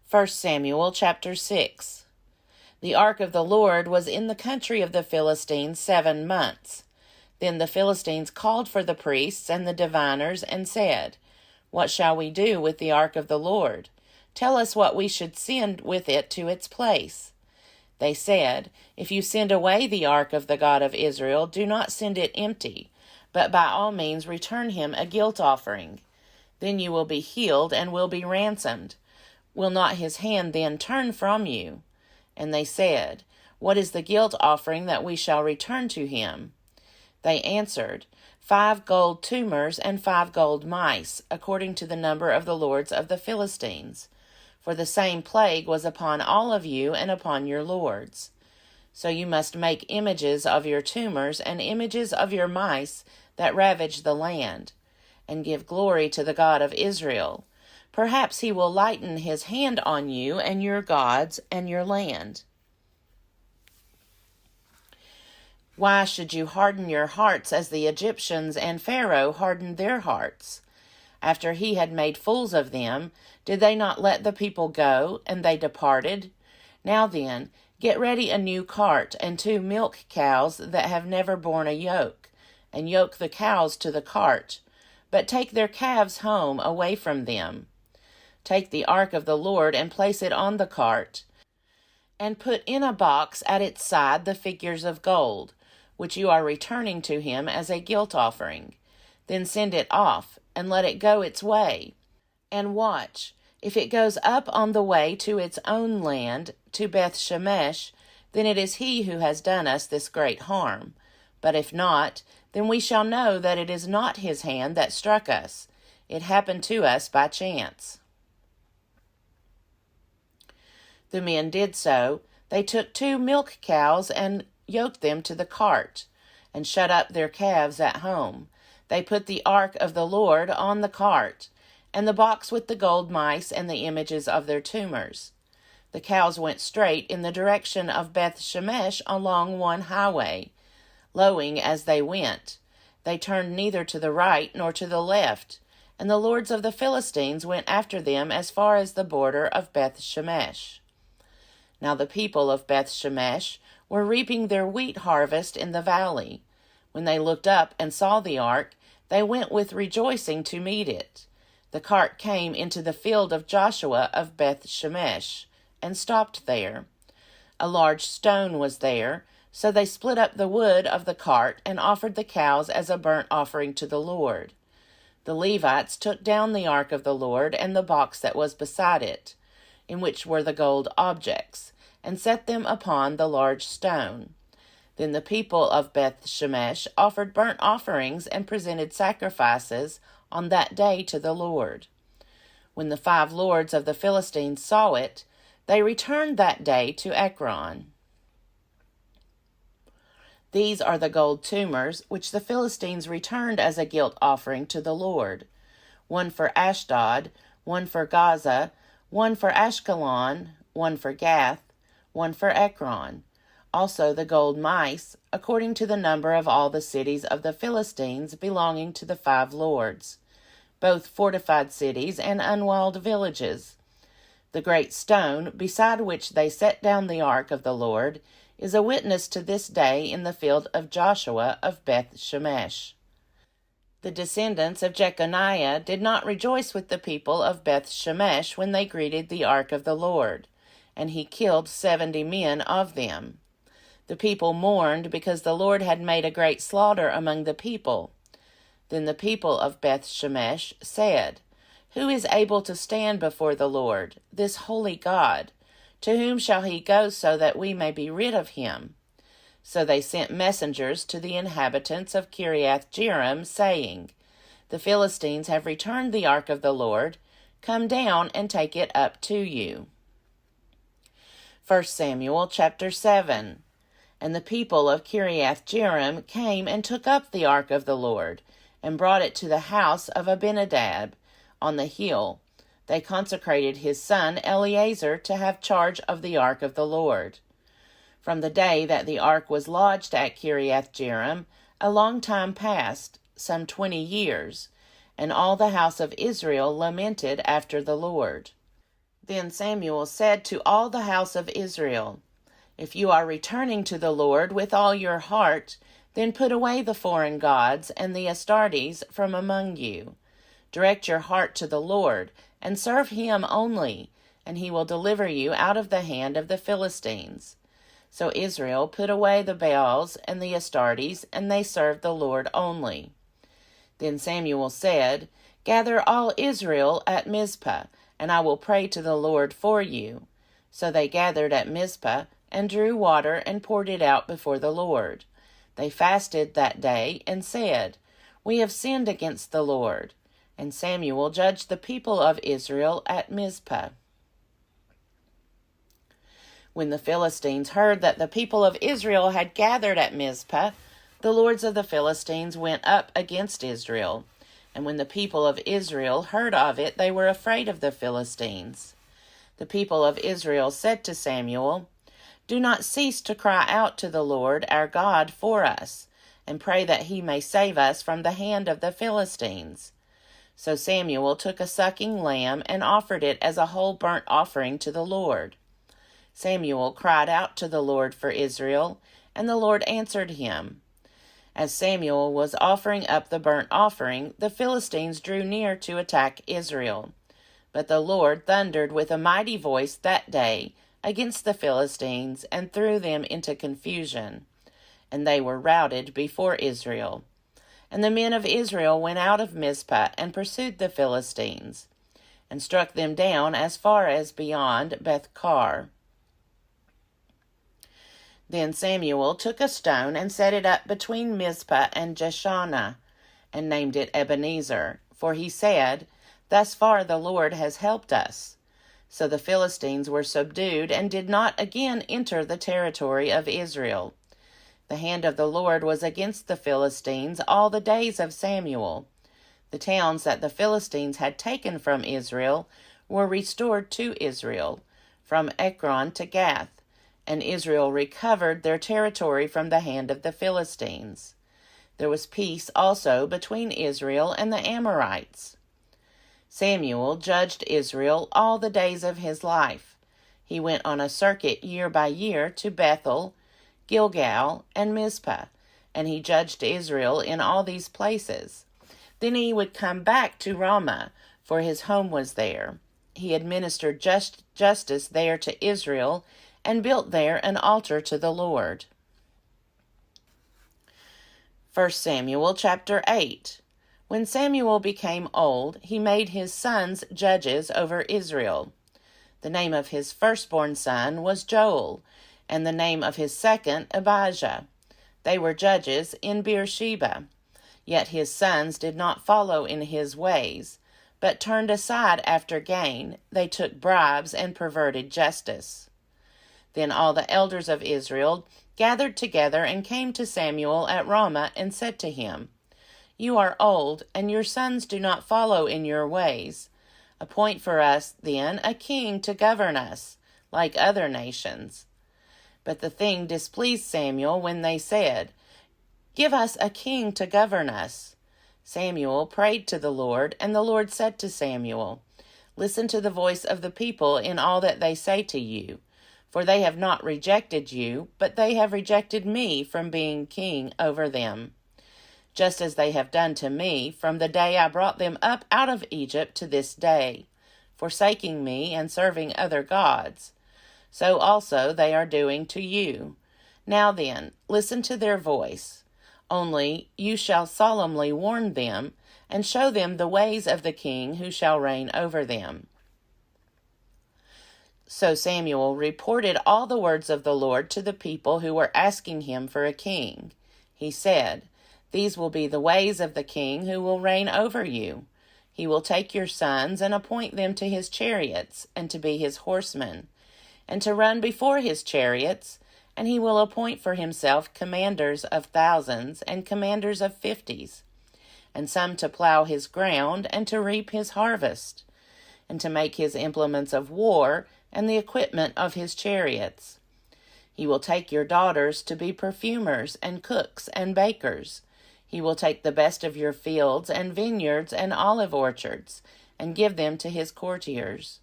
1 Samuel chapter 6. The ark of the Lord was in the country of the Philistines 7 months. Then the Philistines called for the priests and the diviners and said, "What shall we do with the ark of the Lord? Tell us what we should send with it to its place." They said, "If you send away the ark of the God of Israel, do not send it empty, but by all means return him a guilt offering. Then you will be healed and will be ransomed. Will not his hand then turn from you?" And they said, "What is the guilt offering that we shall return to him?" They answered, 5 gold tumors and 5 gold mice, according to the number of the lords of the Philistines. For the same plague was upon all of you and upon your lords. So you must make images of your tumors and images of your mice that ravage the land, and give glory to the God of Israel. Perhaps he will lighten his hand on you and your gods and your land. Why should you harden your hearts as the Egyptians and Pharaoh hardened their hearts? After he had made fools of them, did they not let the people go, and they departed? Now then, get ready a new cart and 2 milk cows that have never borne a yoke, and yoke the cows to the cart, but take their calves home away from them. Take the ark of the Lord and place it on the cart, and put in a box at its side the figures of gold, which you are returning to him as a guilt offering. Then send it off, and let it go its way. And watch, if it goes up on the way to its own land, to Beth Shemesh, then it is he who has done us this great harm. But if not, then we shall know that it is not his hand that struck us. It happened to us by chance." The men did so. They took 2 milk cows and yoked them to the cart, and shut up their calves at home. They put the ark of the Lord on the cart, and the box with the gold mice and the images of their tumors. The cows went straight in the direction of Beth Shemesh along one highway, lowing as they went. They turned neither to the right nor to the left, and the lords of the Philistines went after them as far as the border of Beth Shemesh. Now the people of Beth Shemesh were reaping their wheat harvest in the valley. When they looked up and saw the ark, they went with rejoicing to meet it. The cart came into the field of Joshua of Beth Shemesh, and stopped there. A large stone was there, so they split up the wood of the cart and offered the cows as a burnt offering to the Lord. The Levites took down the ark of the Lord and the box that was beside it, in which were the gold objects, and set them upon the large stone. Then the people of Beth Shemesh offered burnt offerings and presented sacrifices on that day to the Lord. When the 5 lords of the Philistines saw it, they returned that day to Ekron. These are the gold tumors which the Philistines returned as a guilt offering to the Lord: 1 for Ashdod, 1 for Gaza, 1 for Ashkelon, 1 for Gath, 1 for Ekron. Also the gold mice, according to the number of all the cities of the Philistines belonging to the 5 lords, both fortified cities and unwalled villages. The great stone, beside which they set down the ark of the Lord, is a witness to this day in the field of Joshua of Beth Shemesh. The descendants of Jeconiah did not rejoice with the people of Beth Shemesh when they greeted the ark of the Lord, and he killed 70 men of them. The people mourned because the Lord had made a great slaughter among the people. Then the people of Beth Shemesh said, "Who is able to stand before the Lord, this holy God? To whom shall he go so that we may be rid of him?" So they sent messengers to the inhabitants of Kiriath-Jearim, saying, "The Philistines have returned the ark of the Lord. Come down and take it up to you." 1 Samuel chapter 7. And the people of Kiriath-Jearim came and took up the ark of the Lord, and brought it to the house of Abinadab on the hill. They consecrated his son Eleazar to have charge of the ark of the Lord. From the day that the ark was lodged at Kiriath-Jearim, a long time passed, some 20 years, and all the house of Israel lamented after the Lord. Then Samuel said to all the house of Israel, "If you are returning to the Lord with all your heart, then put away the foreign gods and the Astartes from among you. Direct your heart to the Lord, and serve him only, and he will deliver you out of the hand of the Philistines." So Israel put away the Baals and the Astartes, and they served the Lord only. Then Samuel said, "Gather all Israel at Mizpah, and I will pray to the Lord for you." So they gathered at Mizpah, and drew water and poured it out before the Lord. They fasted that day, and said, "We have sinned against the Lord." And Samuel judged the people of Israel at Mizpah. When the Philistines heard that the people of Israel had gathered at Mizpah, the lords of the Philistines went up against Israel. And when the people of Israel heard of it, they were afraid of the Philistines. The people of Israel said to Samuel, "Do not cease to cry out to the Lord our God for us, and pray that he may save us from the hand of the Philistines." So Samuel took a sucking lamb and offered it as a whole burnt offering to the Lord. Samuel cried out to the Lord for Israel, and the Lord answered him. As Samuel was offering up the burnt offering, the Philistines drew near to attack Israel. But the Lord thundered with a mighty voice that day against the Philistines and threw them into confusion, and they were routed before Israel. And the men of Israel went out of Mizpah and pursued the Philistines, and struck them down as far as beyond Beth-kar. Then Samuel took a stone and set it up between Mizpah and Jeshanah, and named it Ebenezer, for he said, "Thus far the Lord has helped us." So the Philistines were subdued and did not again enter the territory of Israel. The hand of the Lord was against the Philistines all the days of Samuel. The towns that the Philistines had taken from Israel were restored to Israel, from Ekron to Gath, and Israel recovered their territory from the hand of the Philistines. There was peace also between Israel and the Amorites. Samuel judged Israel all the days of his life. He went on a circuit year by year to Bethel, Gilgal, and Mizpah, and he judged Israel in all these places. Then he would come back to Ramah, for his home was there. He administered justice there to Israel, and built there an altar to the Lord. 1 Samuel chapter 8. When Samuel became old, he made his sons judges over Israel. The name of his firstborn son was Joel, and the name of his second Abijah. They were judges in Beersheba. Yet his sons did not follow in his ways, but turned aside after gain. They took bribes and perverted justice. Then all the elders of Israel gathered together and came to Samuel at Ramah and said to him, "You are old, and your sons do not follow in your ways. Appoint for us, then, a king to govern us, like other nations." But the thing displeased Samuel when they said, "Give us a king to govern us." Samuel prayed to the Lord, and the Lord said to Samuel, "Listen to the voice of the people in all that they say to you. For they have not rejected you, but they have rejected me from being king over them, just as they have done to me from the day I brought them up out of Egypt to this day, forsaking me and serving other gods. So also they are doing to you. Now then, listen to their voice. Only you shall solemnly warn them, and show them the ways of the king who shall reign over them." So Samuel reported all the words of the Lord to the people who were asking him for a king. He said, "These will be the ways of the king who will reign over you. He will take your sons and appoint them to his chariots and to be his horsemen, and to run before his chariots, and he will appoint for himself commanders of thousands and commanders of 50s, and some to plow his ground and to reap his harvest, and to make his implements of war and the equipment of his chariots. He will take your daughters to be perfumers and cooks and bakers. He will take the best of your fields and vineyards and olive orchards, and give them to his courtiers.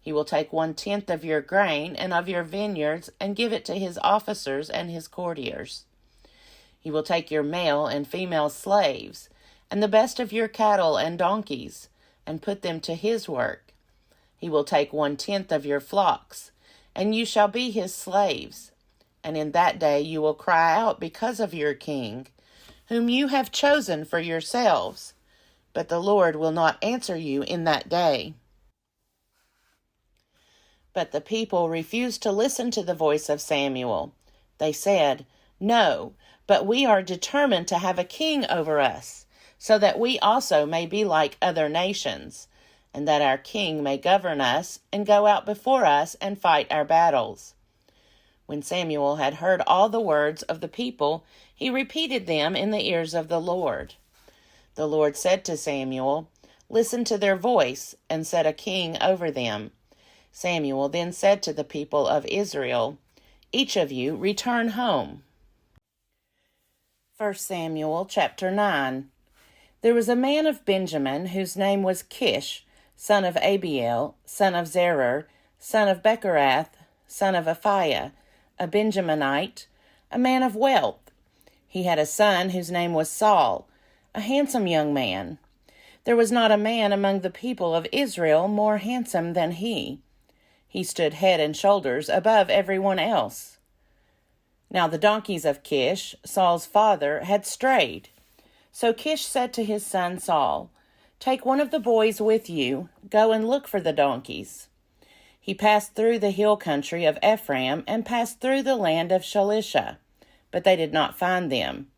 He will take 1/10 of your grain and of your vineyards and give it to his officers and his courtiers. He will take your male and female slaves and the best of your cattle and donkeys and put them to his work. He will take 1/10 of your flocks, and you shall be his slaves. And in that day you will cry out because of your king, whom you have chosen for yourselves. But the Lord will not answer you in that day. But the people refused to listen to the voice of Samuel. They said, "No, but we are determined to have a king over us, so that we also may be like other nations, and that our king may govern us and go out before us and fight our battles." When Samuel had heard all the words of the people, he repeated them in the ears of the Lord. The Lord said to Samuel, "Listen to their voice, and set a king over them." Samuel then said to the people of Israel, "Each of you return home." 1 Samuel chapter 9. There was a man of Benjamin whose name was Kish, son of Abiel, son of Zerah, son of Bechorath, son of Aphiah, a Benjaminite, a man of wealth. He had a son whose name was Saul, a handsome young man. There was not a man among the people of Israel more handsome than he. He stood head and shoulders above everyone else. Now the donkeys of Kish, Saul's father, had strayed. So Kish said to his son Saul, "Take one of the boys with you, go and look for the donkeys." He passed through the hill country of Ephraim and passed through the land of Shalisha, but they did not find them.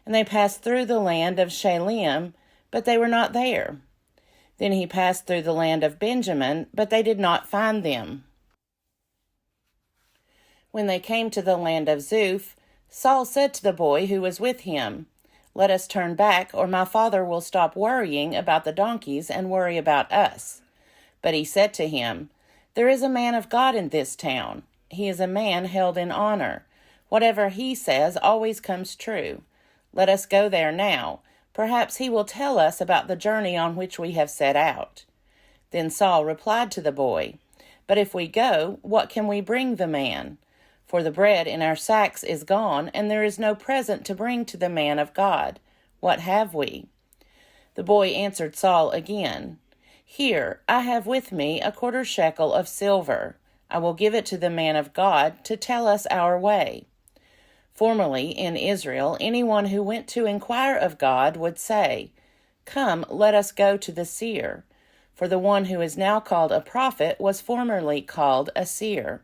And they passed through the land of Shalim, but they were not there. Then he passed through the land of Benjamin, but they did not find them. When they came to the land of Zuph, Saul said to the boy who was with him, "Let us turn back, or my father will stop worrying about the donkeys and worry about us." But he said to him, "There is a man of God in this town. He is a man held in honor. Whatever he says always comes true. Let us go there now. Perhaps he will tell us about the journey on which we have set out." Then Saul replied to the boy, "But if we go, what can we bring the man? For the bread in our sacks is gone, and there is no present to bring to the man of God. What have we?" The boy answered Saul again, "Here, I have with me a 1/4 shekel of silver. I will give it to the man of God to tell us our way." Formerly in Israel, anyone who went to inquire of God would say, "Come, let us go to the seer." For the one who is now called a prophet was formerly called a seer.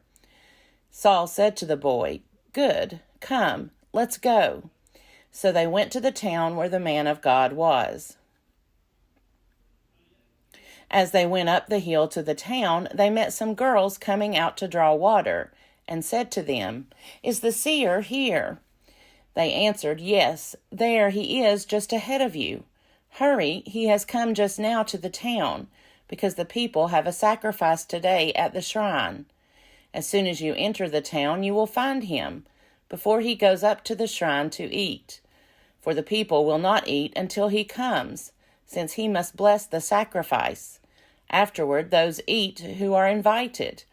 Saul said to the boy, "Good, come, let's go." So they went to the town where the man of God was. As they went up the hill to the town, they met some girls coming out to draw water, and said to them, "Is the seer here?" They answered, "Yes, there he is just ahead of you. Hurry, he has come just now to the town, because the people have a sacrifice today at the shrine. As soon as you enter the town, you will find him, before he goes up to the shrine to eat. For the people will not eat until he comes, since he must bless the sacrifice. Afterward, those eat who are invited.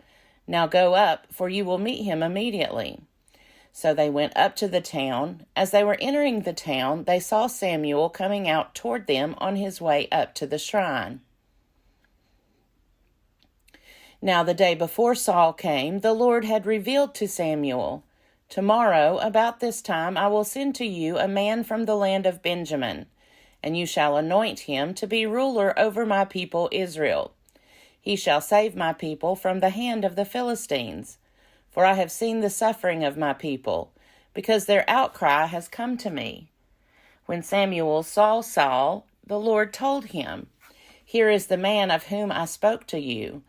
Now go up, for you will meet him immediately." So they went up to the town. As they were entering the town, they saw Samuel coming out toward them on his way up to the shrine. Now the day before Saul came, the Lord had revealed to Samuel, "Tomorrow, about this time, I will send to you a man from the land of Benjamin, and you shall anoint him to be ruler over my people Israel. He shall save my people from the hand of the Philistines. For I have seen the suffering of my people, because their outcry has come to me." When Samuel saw Saul, the Lord told him, "Here is the man of whom I spoke to you.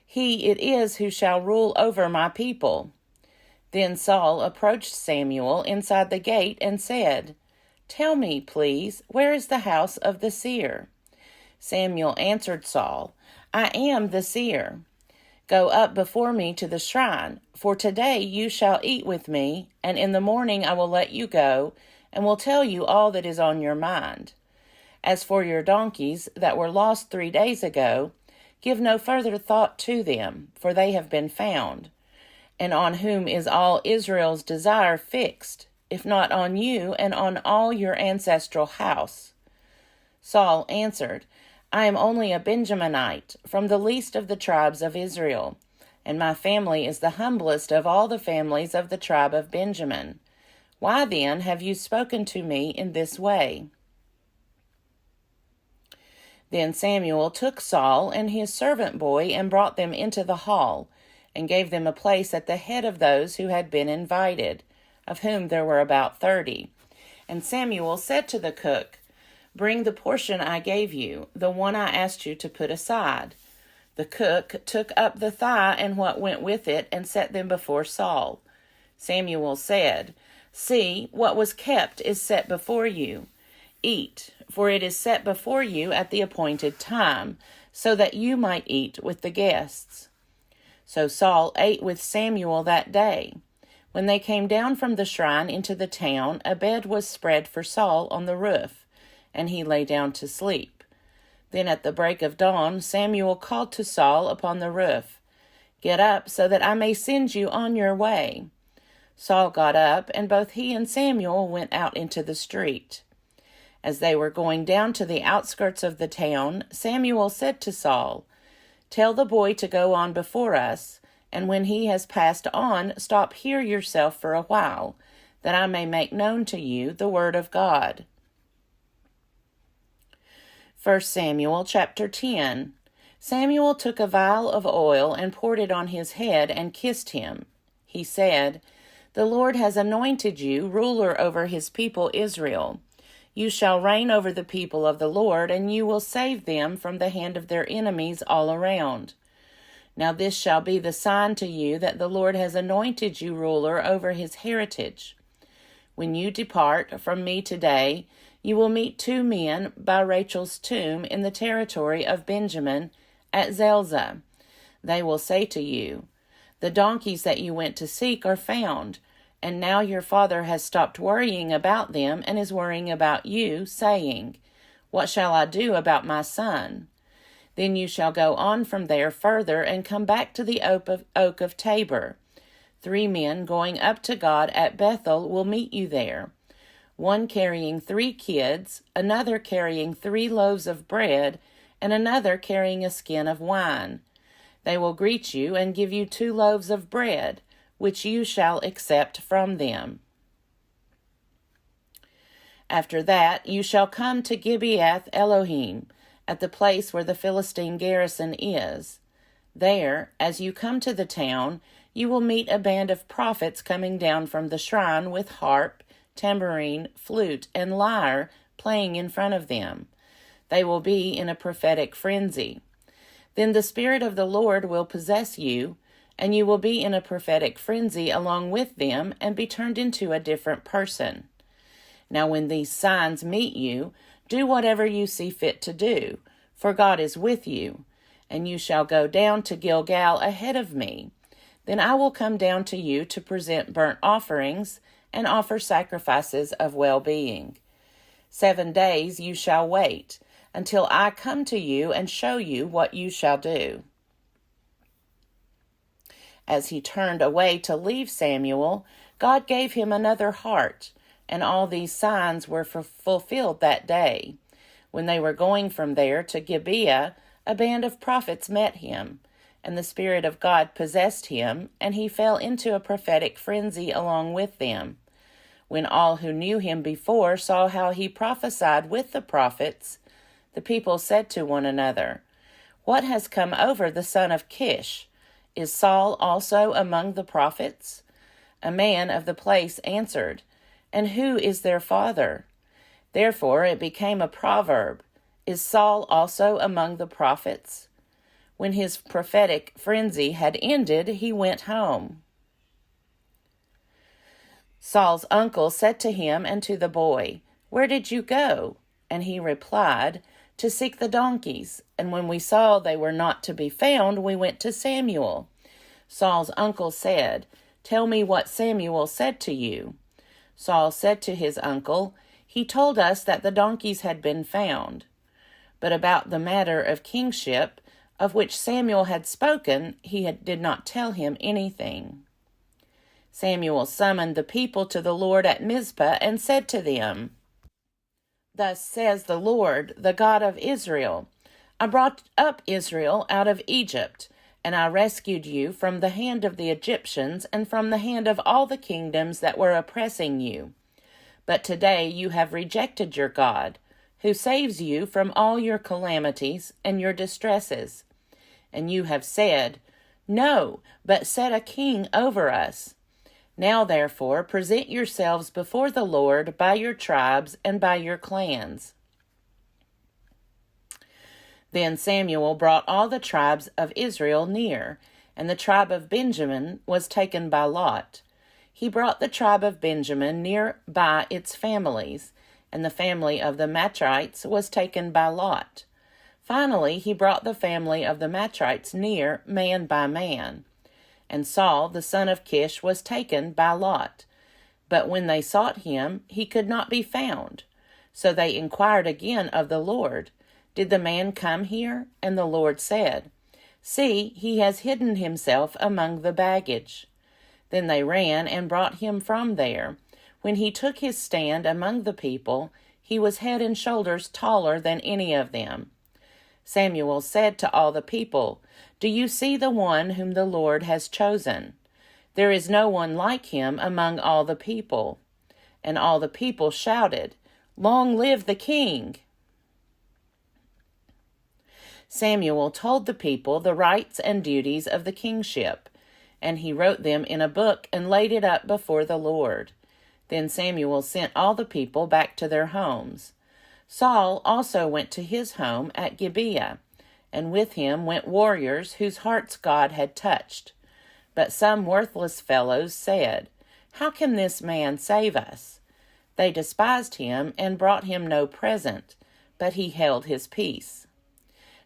He it is who shall rule over my people." Then Saul approached Samuel inside the gate and said, "Tell me, please, where is the house of the seer?" Samuel answered Saul, "I am the seer. Go up before me to the shrine, for today you shall eat with me, and in the morning I will let you go, and will tell you all that is on your mind. As for your donkeys that were lost 3 days ago, Give no further thought to them, for they have been found. And on whom is all Israel's desire fixed, if not on you and on all your ancestral house? Saul answered, I am only a Benjaminite, from the least of the tribes of Israel, and my family is the humblest of all the families of the tribe of Benjamin. Why then have you spoken to me in this way? Then Samuel took Saul and his servant boy and brought them into the hall, and gave them a place at the head of those who had been invited, of whom there were about 30. And Samuel said to the cook, Bring the portion I gave you, the one I asked you to put aside. The cook took up the thigh and what went with it, and set them before Saul. Samuel said, See, what was kept is set before you. Eat, for it is set before you at the appointed time, so that you might eat with the guests. So Saul ate with Samuel that day. When they came down from the shrine into the town, a bed was spread for Saul on the roof, and he lay down to sleep. Then at the break of dawn, Samuel called to Saul upon the roof, Get up, so that I may send you on your way. Saul got up, and both he and Samuel went out into the street. As they were going down to the outskirts of the town, Samuel said to Saul, Tell the boy to go on before us, and when he has passed on, stop here yourself for a while, that I may make known to you the word of God. 1 Samuel chapter 10. Samuel took a vial of oil and poured it on his head and kissed him. He said, The Lord has anointed you ruler over his people Israel. You shall reign over the people of the Lord, and you will save them from the hand of their enemies all around. Now this shall be the sign to you that the Lord has anointed you ruler over his heritage. When you depart from me today, you will meet 2 men by Rachel's tomb in the territory of Benjamin at Zelzah. They will say to you, The donkeys that you went to seek are found, and now your father has stopped worrying about them and is worrying about you, saying, What shall I do about my son? Then you shall go on from there further and come back to the oak of Tabor. 3 men going up to God at Bethel will meet you there, one carrying 3 kids, another carrying 3 loaves of bread, and another carrying a skin of wine. They will greet you and give you 2 loaves of bread, which you shall accept from them. After that you shall come to Gibeath Elohim, at the place where the Philistine garrison is. There, as you come to the town, you will meet a band of prophets coming down from the shrine with harp, tambourine, flute, and lyre playing in front of them. They will be in a prophetic frenzy. Then the Spirit of the Lord will possess you, and you will be in a prophetic frenzy along with them and be turned into a different person. Now when these signs meet you, do whatever you see fit to do, for God is with you, and you shall go down to Gilgal ahead of me. Then I will come down to you to present burnt offerings and offer sacrifices of well-being. 7 days you shall wait, until I come to you and show you what you shall do. As he turned away to leave Samuel, God gave him another heart, and all these signs were fulfilled that day. When they were going from there to Gibeah, a band of prophets met him, and the Spirit of God possessed him, and he fell into a prophetic frenzy along with them. When all who knew him before saw how he prophesied with the prophets, the people said to one another, What has come over the son of Kish? Is Saul also among the prophets? A man of the place answered, And who is their father? Therefore it became a proverb, Is Saul also among the prophets? When his prophetic frenzy had ended, he went home. Saul's uncle said to him and to the boy, Where did you go? And he replied, To seek the donkeys. And when we saw they were not to be found, we went to Samuel. Saul's uncle said, Tell me what Samuel said to you. Saul said to his uncle, He told us that the donkeys had been found. But about the matter of kingship, of which Samuel had spoken, did not tell him anything. Samuel summoned the people to the Lord at Mizpah and said to them, "Thus says the Lord, the God of Israel, I brought up Israel out of Egypt, and I rescued you from the hand of the Egyptians and from the hand of all the kingdoms that were oppressing you. But today you have rejected your God, who saves you from all your calamities and your distresses. And you have said, 'No, but set a king over us.' Now, therefore, present yourselves before the Lord by your tribes and by your clans." Then Samuel brought all the tribes of Israel near, and the tribe of Benjamin was taken by lot. He brought the tribe of Benjamin near by its families, and the family of the Matrites was taken by lot. Finally, he brought the family of the Matrites near, man by man. And Saul, the son of Kish, was taken by lot. But when they sought him, he could not be found. So they inquired again of the Lord, "Did the man come here?" And the Lord said, "See, he has hidden himself among the baggage." Then they ran and brought him from there. When he took his stand among the people, he was head and shoulders taller than any of them. Samuel said to all the people, "Do you see the one whom the Lord has chosen? There is no one like him among all the people." And all the people shouted, "Long live the king!" Samuel told the people the rights and duties of the kingship, and he wrote them in a book and laid it up before the Lord. Then Samuel sent all the people back to their homes. Saul also went to his home at Gibeah, and with him went warriors whose hearts God had touched. But some worthless fellows said, "How can this man save us?" They despised him and brought him no present, but he held his peace.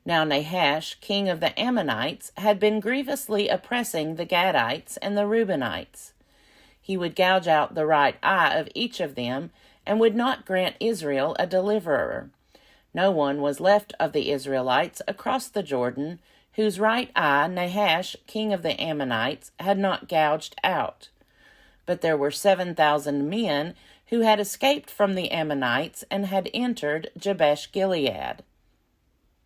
Now Nahash, king of the Ammonites, had been grievously oppressing the Gadites and the Reubenites. He would gouge out the right eye of each of them, and would not grant Israel a deliverer. No one was left of the Israelites across the Jordan, whose right eye Nahash, king of the Ammonites, had not gouged out. But there were 7,000 men who had escaped from the Ammonites and had entered Jabesh-Gilead.